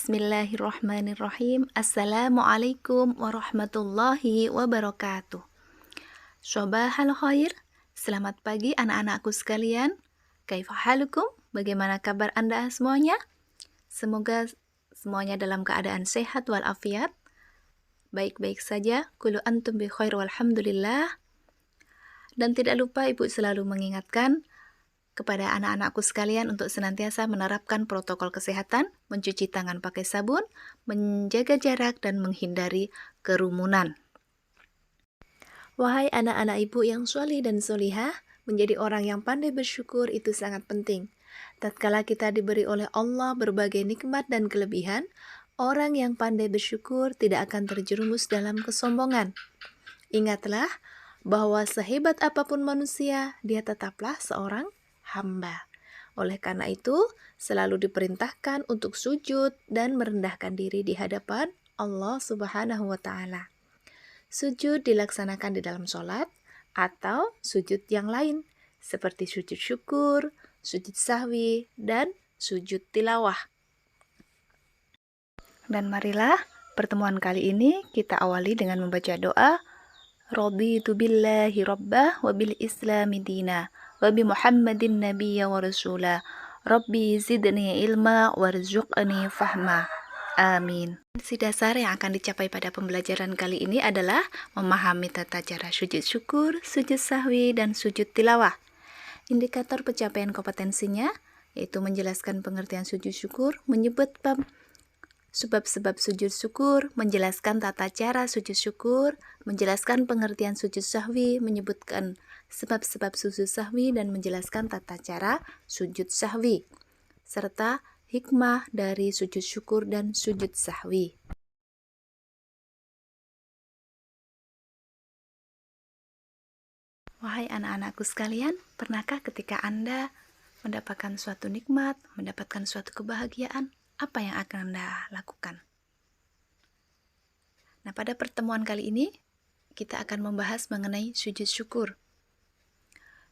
Bismillahirrahmanirrahim. Assalamualaikum warahmatullahi wabarakatuh. Sobahal khair. Selamat pagi anak-anakku sekalian. Kaifa halukum? Bagaimana kabar Anda semuanya? Semoga semuanya dalam keadaan sehat walafiat. Baik-baik saja. Kullu antum bi khair walhamdulillah. Dan tidak lupa Ibu selalu mengingatkan kepada anak-anakku sekalian untuk senantiasa menerapkan protokol kesehatan, mencuci tangan pakai sabun, menjaga jarak, dan menghindari kerumunan. Wahai anak-anak ibu yang solih dan solihah, menjadi orang yang pandai bersyukur itu sangat penting. Tatkala kita diberi oleh Allah berbagai nikmat dan kelebihan, orang yang pandai bersyukur tidak akan terjerumus dalam kesombongan. Ingatlah bahwa sehebat apapun manusia, dia tetaplah seorang hamba. Oleh karena itu, selalu diperintahkan untuk sujud dan merendahkan diri di hadapan Allah Subhanahu wa Ta'ala. Sujud dilaksanakan di dalam sholat atau sujud yang lain, seperti sujud syukur, sujud sahwi, dan sujud tilawah. Dan marilah pertemuan kali ini kita awali dengan membaca doa Raditu billahi rabbah wa bil islami dina wa bi Muhammadin nabiyya wa rasula. Rabbi zidni ilma warzuqni fahma. Amin. Si dasar yang akan dicapai pada pembelajaran kali ini adalah memahami tata cara sujud syukur, sujud sahwi, dan sujud tilawah. Indikator pencapaian kompetensinya yaitu menjelaskan pengertian sujud syukur, menyebut sebab-sebab sujud syukur, menjelaskan tata cara sujud syukur, menjelaskan pengertian sujud sahwi, menyebutkan sebab-sebab sujud sahwi, dan menjelaskan tata cara sujud sahwi, serta hikmah dari sujud syukur dan sujud sahwi. Wahai anak-anakku sekalian, pernahkah ketika Anda mendapatkan suatu nikmat, mendapatkan suatu kebahagiaan, apa yang akan Anda lakukan? Nah, pada pertemuan kali ini, kita akan membahas mengenai sujud syukur.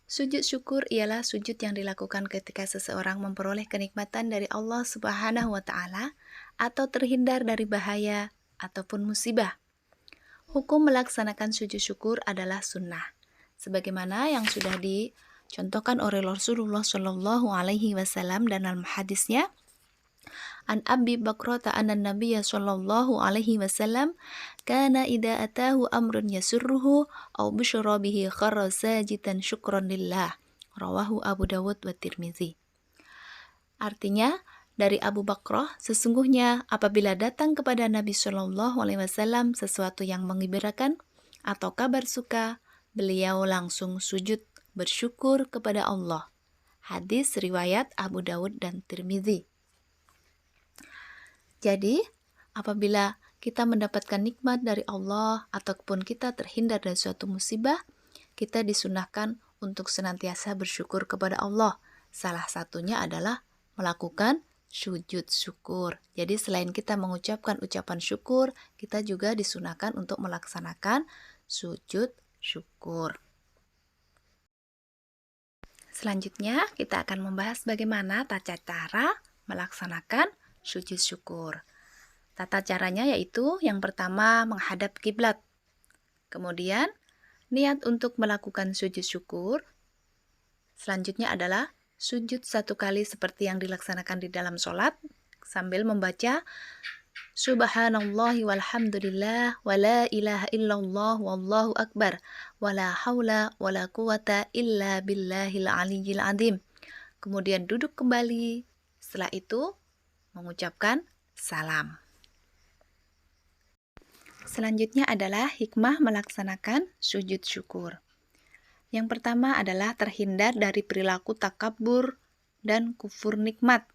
Sujud syukur ialah sujud yang dilakukan ketika seseorang memperoleh kenikmatan dari Allah Subhanahu wa Ta'ala atau terhindar dari bahaya ataupun musibah. Hukum melaksanakan sujud syukur adalah sunnah, sebagaimana yang sudah dicontohkan oleh Rasulullah Shallallahu Alaihi Wasallam dan dalam hadisnya. An Abi Bakrata anna Nabiyya sallallahu alaihi wasallam kana idza atahu amrun yasurruhu aw busyra bihi kharra sajidan syukran lillah. Rawahu Abu Dawud wa Tirmizi. Artinya, dari Abu Bakrah, sesungguhnya apabila datang kepada Nabi sallallahu alaihi wasallam sesuatu yang menggembirakan atau kabar suka, beliau langsung sujud bersyukur kepada Allah. Hadis riwayat Abu Dawud dan Tirmizi. Jadi, apabila kita mendapatkan nikmat dari Allah ataupun kita terhindar dari suatu musibah, kita disunahkan untuk senantiasa bersyukur kepada Allah. Salah satunya adalah melakukan sujud syukur. Jadi selain kita mengucapkan ucapan syukur, kita juga disunahkan untuk melaksanakan sujud syukur. Selanjutnya, kita akan membahas bagaimana tata cara melaksanakan sujud syukur. Tata caranya yaitu yang pertama menghadap kiblat. Kemudian niat untuk melakukan sujud syukur. Selanjutnya adalah sujud satu kali seperti yang dilaksanakan di dalam sholat sambil membaca Subhanallahi walhamdulillah wa la ilaha illallah wallahu akbar wa la hawla wa la quwata illa billahil aliyyil azim. Kemudian duduk kembali. Setelah itu mengucapkan salam. Selanjutnya adalah hikmah melaksanakan sujud syukur. Yang pertama adalah terhindar dari perilaku takabur dan kufur nikmat.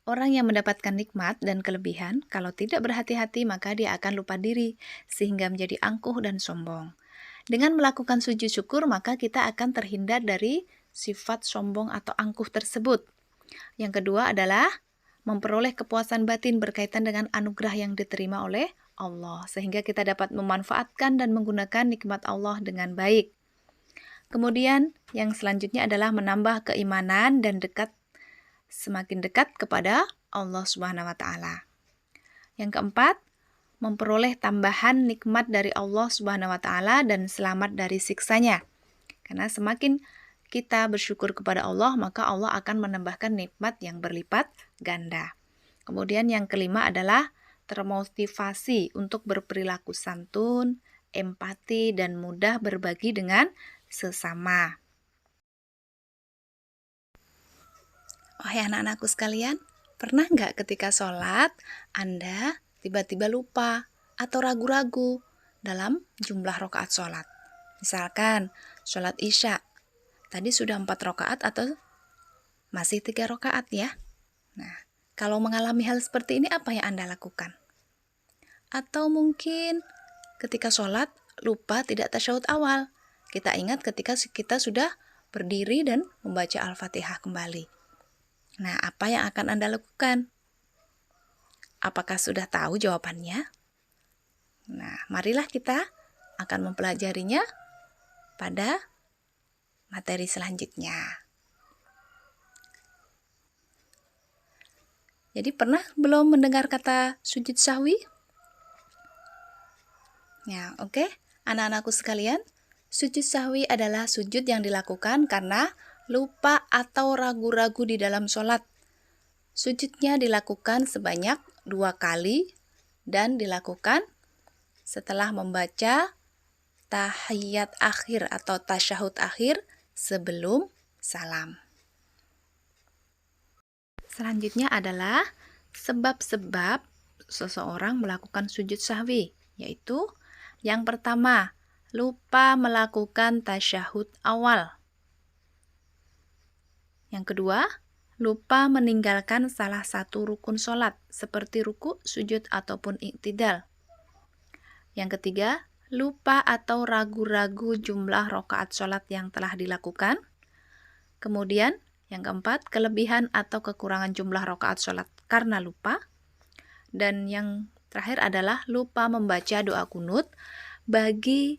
Orang yang mendapatkan nikmat dan kelebihan, kalau tidak berhati-hati maka dia akan lupa diri, sehingga menjadi angkuh dan sombong. Dengan melakukan sujud syukur, maka kita akan terhindar dari sifat sombong atau angkuh tersebut. Yang kedua adalah memperoleh kepuasan batin berkaitan dengan anugerah yang diterima oleh Allah, sehingga kita dapat memanfaatkan dan menggunakan nikmat Allah dengan baik. Kemudian yang selanjutnya adalah menambah keimanan dan semakin dekat kepada Allah Subhanahu wa Ta'ala. Yang keempat, memperoleh tambahan nikmat dari Allah Subhanahu wa taala dan selamat dari siksanya. Karena semakin kita bersyukur kepada Allah, maka Allah akan menambahkan nikmat yang berlipat ganda. Kemudian yang kelima adalah termotivasi untuk berperilaku santun, empati, dan mudah berbagi dengan sesama. Oh ya anak-anakku sekalian, pernah nggak ketika sholat, Anda tiba-tiba lupa atau ragu-ragu dalam jumlah rakaat sholat? Misalkan, sholat Isya, tadi sudah 4 rakaat atau masih 3 rakaat ya? Nah, kalau mengalami hal seperti ini apa yang Anda lakukan? Atau mungkin ketika sholat lupa tidak tasyahud awal. Kita ingat ketika kita sudah berdiri dan membaca Al-Fatihah kembali. Nah, apa yang akan Anda lakukan? Apakah sudah tahu jawabannya? Nah, marilah kita akan mempelajarinya pada materi selanjutnya. Jadi pernah belum mendengar kata sujud sahwi? Ya, oke. Anak-anakku sekalian, sujud sahwi adalah sujud yang dilakukan karena lupa atau ragu-ragu di dalam sholat. Sujudnya dilakukan sebanyak 2 kali dan dilakukan setelah membaca tahiyat akhir atau tasyahud akhir sebelum salam. Selanjutnya adalah sebab-sebab seseorang melakukan sujud sahwi, yaitu yang pertama, lupa melakukan tasyahud awal. Yang kedua, lupa meninggalkan salah satu rukun sholat, seperti ruku, sujud, ataupun i'tidal. Yang ketiga, lupa atau ragu-ragu jumlah rakaat sholat yang telah dilakukan. Kemudian, yang keempat, kelebihan atau kekurangan jumlah rakaat sholat karena lupa. Dan yang terakhir adalah lupa membaca doa kunut bagi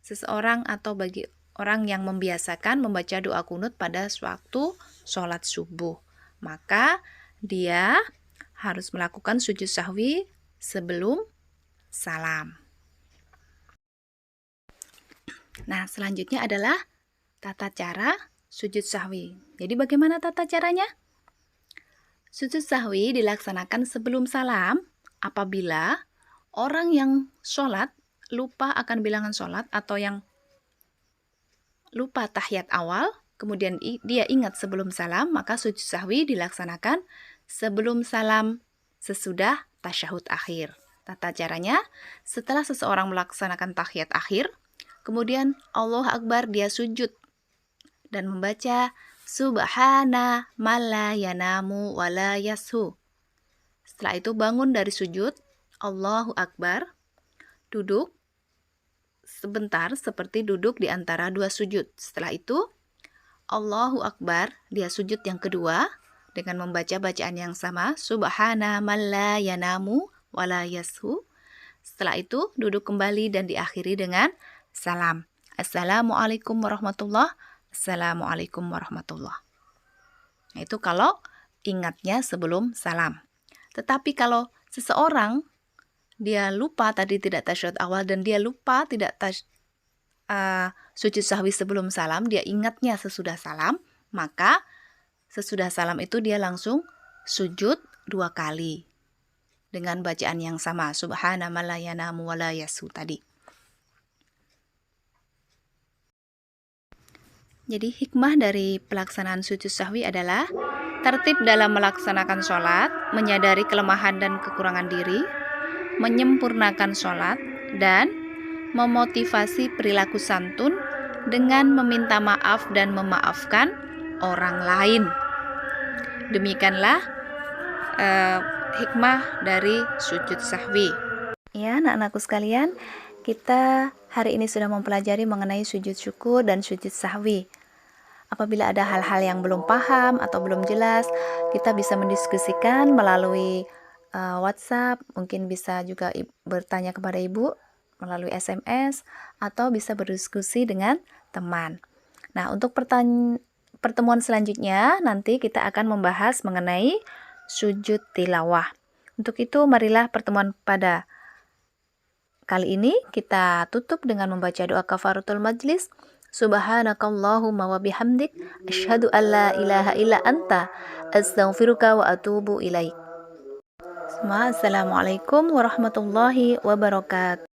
seseorang atau bagi orang yang membiasakan membaca doa kunut pada suatu sholat subuh. Maka dia harus melakukan sujud sahwi sebelum salam. Nah, selanjutnya adalah tata cara sujud sahwi. Jadi bagaimana tata caranya? Sujud sahwi dilaksanakan sebelum salam apabila orang yang sholat lupa akan bilangan sholat atau yang lupa tahiyat awal, kemudian dia ingat sebelum salam, maka sujud sahwi dilaksanakan sebelum salam sesudah tasyahud akhir. Tata caranya, setelah seseorang melaksanakan tahiyat akhir, kemudian Allah Akbar dia sujud dan membaca Subhana malla yanamu wala yashu. Setelah itu bangun dari sujud, Allahu Akbar, duduk sebentar seperti duduk di antara dua sujud. Setelah itu, Allahu Akbar, dia sujud yang kedua dengan membaca bacaan yang sama, Subhana malla yanamu wala yashu. Setelah itu, duduk kembali dan diakhiri dengan salam. Assalamualaikum warahmatullahi wabarakatuh. Assalamualaikum warahmatullahi wabarakatuh. Nah, itu kalau ingatnya sebelum salam. Tetapi kalau seseorang dia lupa tadi tidak tasyahud awal dan dia lupa tidak sujud sahwi sebelum salam, dia ingatnya sesudah salam, maka sesudah salam itu dia langsung sujud 2 kali dengan bacaan yang sama, Subhana man la yanamu wa la yashu tadi. Jadi hikmah dari pelaksanaan sujud sahwi adalah tertib dalam melaksanakan sholat, menyadari kelemahan dan kekurangan diri, menyempurnakan sholat, dan memotivasi perilaku santun dengan meminta maaf dan memaafkan orang lain. Demikianlah hikmah dari sujud sahwi. Ya, anak-anakku sekalian, kita hari ini sudah mempelajari mengenai sujud syukur dan sujud sahwi. Apabila ada hal-hal yang belum paham atau belum jelas, kita bisa mendiskusikan melalui WhatsApp, mungkin bisa juga bertanya kepada ibu melalui SMS, atau bisa berdiskusi dengan teman. Nah, untuk pertemuan selanjutnya, nanti kita akan membahas mengenai sujud tilawah. Untuk itu, marilah pertemuan pada kali ini kita tutup dengan membaca doa kafaratul majlis. Subhanakallahumma wa bihamdik asyhadu an la ilaha illa anta astaghfiruka wa atubu ilaik. Assalamualaikum warahmatullahi wabarakatuh.